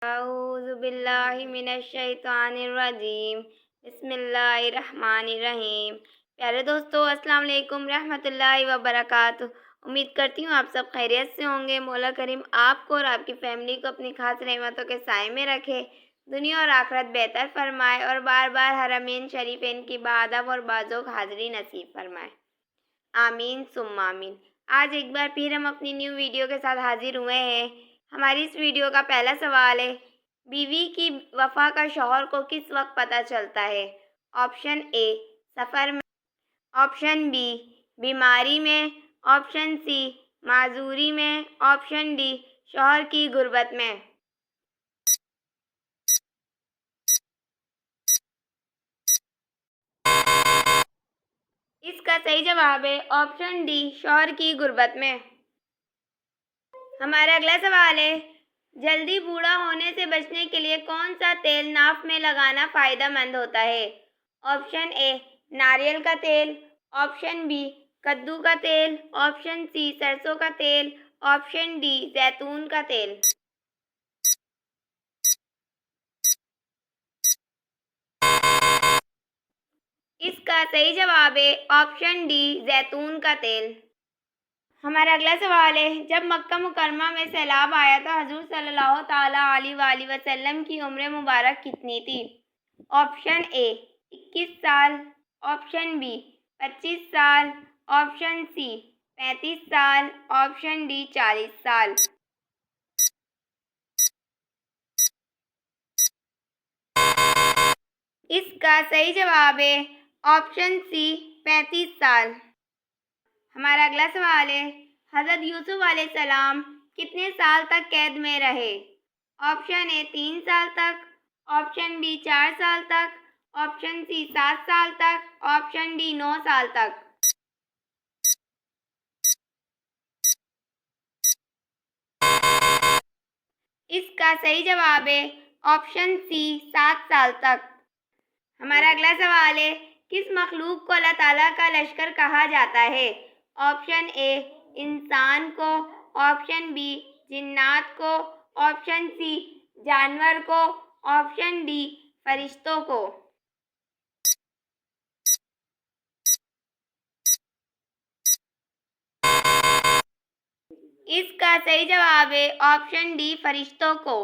اعوذ باللہ من الشیطان الرجیم بسم اللہ الرحمن الرحیم۔ پیارے دوستو، السلام علیکم رحمۃ اللہ وبرکاتہ۔ امید کرتی ہوں آپ سب خیریت سے ہوں گے۔ مولا کریم آپ کو اور آپ کی فیملی کو اپنی خاص رحمتوں کے سائے میں رکھے، دنیا اور آخرت بہتر فرمائے اور بار بار حرمین شریفین کی بادب اور بازوق حاضری نصیب فرمائے، آمین ثم آمین۔ آج ایک بار پھر ہم اپنی نیو ویڈیو کے ساتھ حاضر ہوئے ہیں۔ ہماری اس ویڈیو کا پہلا سوال ہے، بیوی کی وفا کا شوہر کو کس وقت پتہ چلتا ہے؟ آپشن اے سفر میں، آپشن بی بیماری میں، آپشن سی معذوری میں، آپشن ڈی شوہر کی غربت میں۔ اس کا صحیح جواب ہے آپشن ڈی شوہر کی غربت میں۔ ہمارا اگلا سوال ہے، جلدی بوڑھا ہونے سے بچنے کے لیے کون سا تیل ناف میں لگانا فائدہ مند ہوتا ہے؟ آپشن اے ناریل کا تیل، آپشن بی کدو کا تیل، آپشن سی سرسوں کا تیل، آپشن ڈی زیتون کا تیل۔ اس کا صحیح جواب ہے آپشن ڈی زیتون کا تیل۔ ہمارا اگلا سوال ہے، جب مکہ مکرمہ میں سیلاب آیا تو حضور صلی اللہ تعالیٰ علیہ وآلہ وسلم کی عمر مبارک کتنی تھی؟ آپشن اے 21 سال، آپشن بی 25 سال، آپشن سی 35 سال، آپشن ڈی 40 سال۔ اس کا صحیح جواب ہے آپشن سی 35 سال۔ ہمارا اگلا سوال ہے، حضرت یوسف علیہ السلام کتنے سال تک قید میں رہے؟ آپشن اے 3 سال تک، آپشن بی 4 سال تک، آپشن سی 7 سال تک، آپشن ڈی 9 سال تک۔ اس کا صحیح جواب ہے آپشن سی 7 سال تک۔ ہمارا اگلا سوال ہے، کس مخلوق کو اللہ تعالیٰ کا لشکر کہا جاتا ہے؟ آپشن اے انسان کو، آپشن بی جنات کو، آپشن سی جانور کو، آپشن ڈی فرشتوں کو۔ اس کا صحیح جواب ہے آپشن ڈی فرشتوں کو۔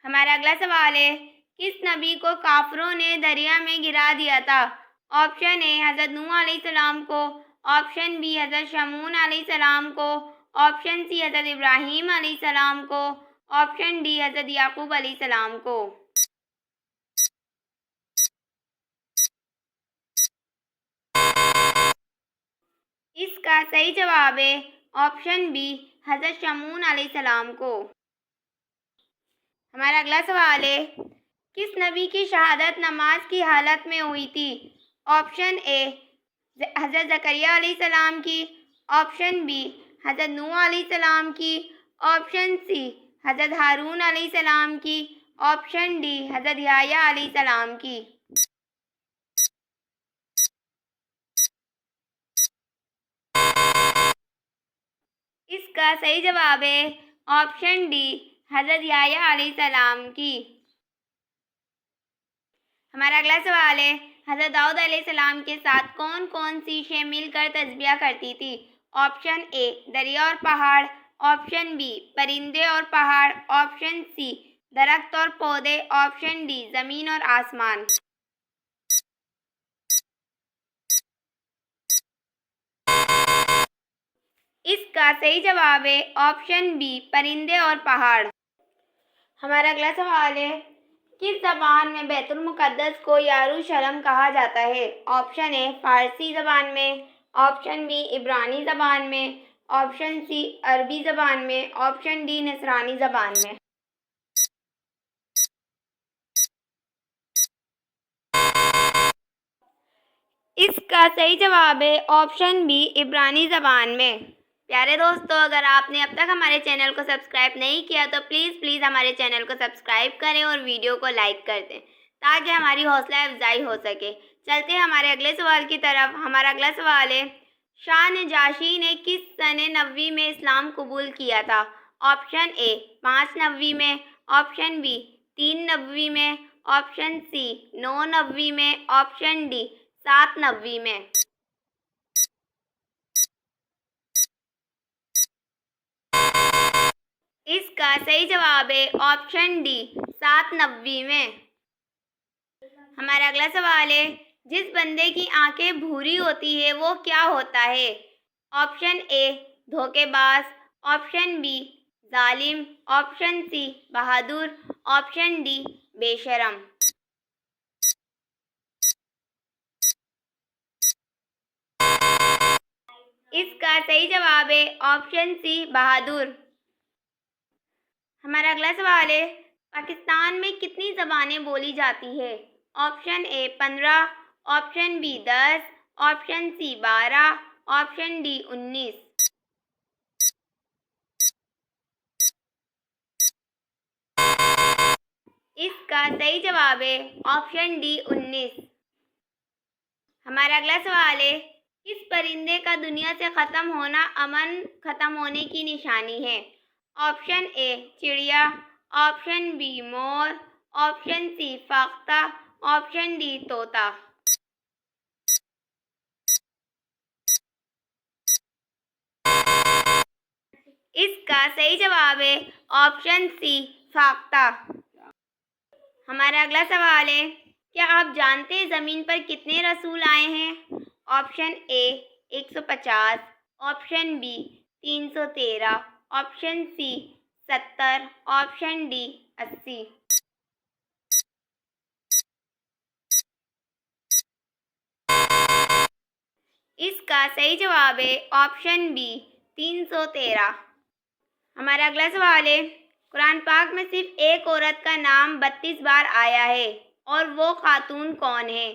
ہمارا اگلا سوال ہے، کس نبی کو کافروں نے دریا میں گرا دیا تھا؟ آپشن اے حضرت نوح علیہ السلام کو، آپشن بی حضرت شمعون علیہ السلام کو، آپشن سی حضرت ابراہیم علیہ السلام کو، آپشن ڈی حضرت یعقوب علیہ السلام کو۔ اس کا صحیح جواب ہے آپشن بی حضرت شمعون علیہ السلام کو۔ ہمارا اگلا سوال ہے، کس نبی کی شہادت نماز کی حالت میں ہوئی تھی؟ آپشن اے حضرت زکریا علیہ السلام کی، آپشن بی حضرت نوح علیہ السلام کی، آپشن سی حضرت ہارون علیہ السلام کی، آپشن ڈی حضرت یحییٰ علیہ السلام کی۔ اس کا صحیح جواب ہے آپشن ڈی حضرت یحییٰ علیہ السلام کی۔ ہمارا اگلا سوال ہے، حضرت داؤد علیہ السلام کے ساتھ کون کون سی شے مل کر تسبیح کرتی تھی؟ آپشن اے دریا اور پہاڑ، آپشن بی پرندے اور پہاڑ، آپشن سی درخت اور پودے، آپشن ڈی زمین اور آسمان۔ اس کا صحیح جواب ہے آپشن بی پرندے اور پہاڑ۔ ہمارا اگلا سوال ہے، کس زبان میں بیت المقدس کو یروشلم کہا جاتا ہے؟ آپشن اے فارسی زبان میں، آپشن بی عبرانی زبان میں، آپشن سی عربی زبان میں، آپشن ڈی نصرانی زبان میں۔ اس کا صحیح جواب ہے آپشن بی عبرانی زبان میں۔ پیارے دوستو، اگر آپ نے اب تک ہمارے چینل کو سبسکرائب نہیں کیا تو پلیز ہمارے چینل کو سبسکرائب کریں اور ویڈیو کو لائک کر دیں تاکہ ہماری حوصلہ افزائی ہو سکے۔ چلتے ہیں ہمارے اگلے سوال کی طرف۔ ہمارا اگلا سوال ہے، شاہ نجاشی نے کس سنہ نبوی میں اسلام قبول کیا تھا؟ آپشن اے 5/9 میں، آپشن بی 3/9 میں، آپشن سی 9/9 میں، آپشن ڈی 7/9 میں۔ اس کا صحیح جواب ہے آپشن ڈی 7/9 میں۔ ہمارا اگلا سوال ہے، جس بندے کی آنکھیں بھوری ہوتی ہے وہ کیا ہوتا ہے؟ آپشن اے دھوکے باز، آپشن بی ظالم، آپشن سی بہادر، آپشن ڈی بے شرم۔ اس کا صحیح جواب ہے آپشن سی بہادر۔ ہمارا اگلا سوال ہے، پاکستان میں کتنی زبانیں بولی جاتی ہے؟ Option A 15، option B 10، option C 12، option D 19۔ اس کا صحیح جواب ہے آپشن ڈی 19۔ ہمارا اگلا سوال ہے، کس پرندے کا دنیا سے امن ختم ہونے کی نشانی ہے؟ آپشن اے چڑیا، آپشن بی مور، آپشن سی فاختہ، آپشن ڈی طوطا۔ اس کا صحیح جواب ہے آپشن سی فاختہ۔ ہمارا اگلا سوال ہے، کیا آپ جانتے ہیں زمین پر کتنے رسول آئے ہیں؟ Option A 150، option B 313، option C 70، option D 80۔ اس کا صحیح جواب ہے آپشن بی 313۔ ہمارا اگلا سوال ہے، قرآن پاک میں صرف ایک عورت کا نام 32 بار آیا ہے اور وہ خاتون کون ہے؟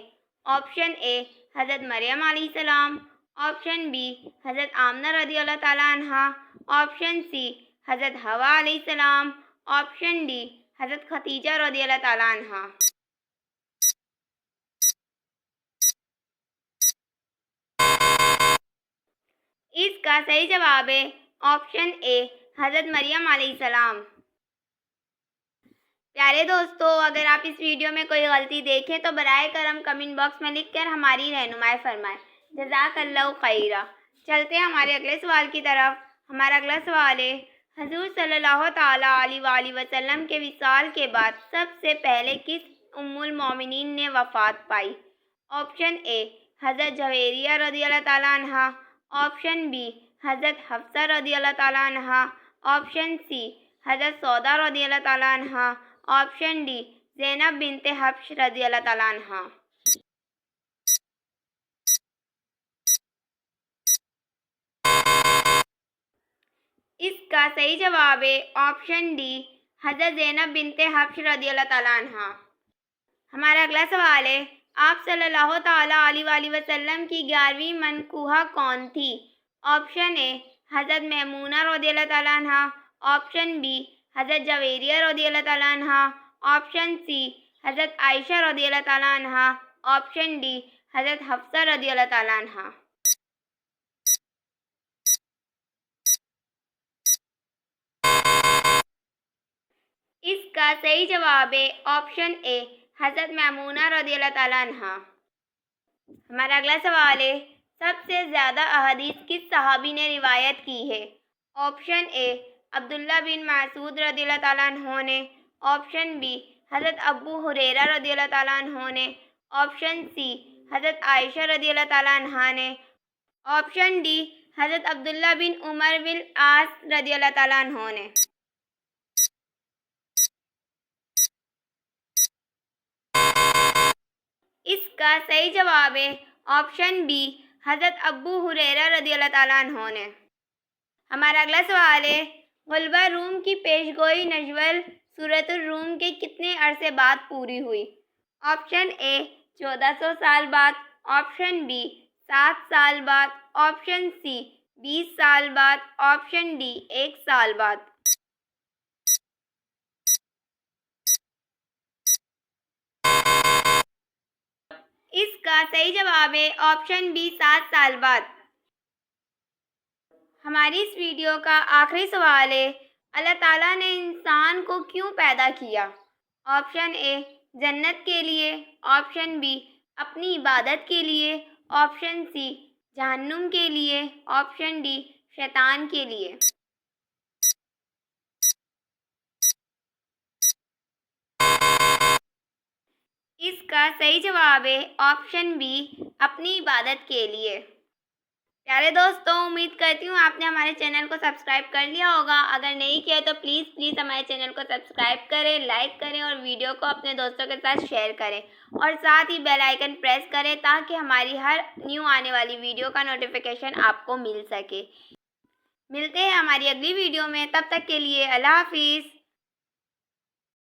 آپشن اے حضرت مریم علیہ السلام، آپشن بی حضرت آمنہ رضی اللہ تعالیٰ عنہا، آپشن سی حضرت حوا علیہ السلام، آپشن ڈی حضرت خدیجہ رضی اللہ تعالیٰ عنہا۔ اس کا صحیح جواب ہے آپشن اے حضرت مریم علیہ السلام۔ پیارے دوستو، اگر آپ اس ویڈیو میں کوئی غلطی دیکھیں تو براہ کرم کمنٹ باکس میں لکھ کر ہماری رہنمائی فرمائیں۔ جزاک اللہ خیرہ۔ چلتے ہیں ہمارے اگلے سوال کی طرف۔ ہمارا اگلا سوال ہے، حضور صلی اللہ تعالیٰ علیہ وآلہ وسلم کے وصال کے بعد سب سے پہلے کس ام المومنین نے وفات پائی؟ آپشن اے حضرت جویریہ رضی اللہ تعالیٰ عنہا، آپشن بی حضرت حفصہ رضی اللہ تعالیٰ عنہا، آپشن سی حضرت سودا رضی اللہ تعالیٰ عنہا، آپشن ڈی زینب بنت جحش رضی اللہ تعالیٰ عنہا۔ اس کا صحیح جواب ہے آپشن ڈی حضرت زینب بنت جحش رضی اللہ تعالیٰ عنہا۔ ہمارا اگلا سوال ہے، آپ صلی اللہ تعالیٰ علیہ وآلہ وسلم کی 11ویں منکوحہ کون تھی؟ آپشن اے حضرت میمونہ رضی اللہ تعالیٰ عنہا، آپشن بی حضرت جویریہ رضی اللہ تعالیٰ عنہا، آپشن سی حضرت عائشہ رضی اللہ تعالیٰ عنہا، آپشن ڈی حضرت حفصہ رضی اللہ تعالیٰ عنہا۔ اس کا صحیح جواب ہے آپشن اے حضرت میمونہ رضی اللہ تعالیٰ عنہا۔ ہمارا اگلا سوال ہے، سب سے زیادہ احادیث کس صحابی نے روایت کی ہے؟ آپشن اے عبداللہ بن مسعود رضی اللہ تعالیٰ عنہ نے، آپشن بی حضرت ابو ہریرہ رضی اللہ تعالیٰ عنہ نے، آپشن سی حضرت عائشہ رضی اللہ تعالیٰ عنہا نے، آپشن ڈی حضرت عبداللہ بن عمر بن العاص رضی اللہ تعالیٰ عنہ نے۔ اس کا صحیح جواب ہے آپشن بی حضرت ابو ہریرہ رضی اللہ تعالیٰ عنہ نے۔ ہمارا اگلا سوال ہے، غلبہ روم کی پیشگوئی نزول سورۃ الروم کے کتنے عرصے بعد پوری ہوئی؟ آپشن اے 1400 سال بعد، آپشن بی 7 سال بعد، آپشن سی 20 سال بعد، آپشن ڈی 1 سال بعد۔ اس کا صحیح جواب ہے آپشن بی 7 سال بعد۔ ہماری اس ویڈیو کا آخری سوال ہے، اللہ تعالیٰ نے انسان کو کیوں پیدا کیا؟ آپشن اے جنت کے لیے، آپشن بی اپنی عبادت کے لیے، آپشن سی جہنم کے لیے، آپشن ڈی شیطان کے لیے۔ اس کا صحیح جواب ہے آپشن بی اپنی عبادت کے لیے۔ پیارے دوستوں، امید کرتی ہوں آپ نے ہمارے چینل کو سبسکرائب کر لیا ہوگا۔ اگر نہیں کیا تو پلیز ہمارے چینل کو سبسکرائب کریں، لائک کریں اور ویڈیو کو اپنے دوستوں کے ساتھ شیئر کریں، اور ساتھ ہی بیل آئیکن پریس کریں تاکہ ہماری ہر نیو آنے والی ویڈیو کا نوٹیفیکیشن آپ کو مل سکے۔ ملتے ہیں ہماری اگلی ویڈیو میں، تب تک کے لیے اللہ حافظ۔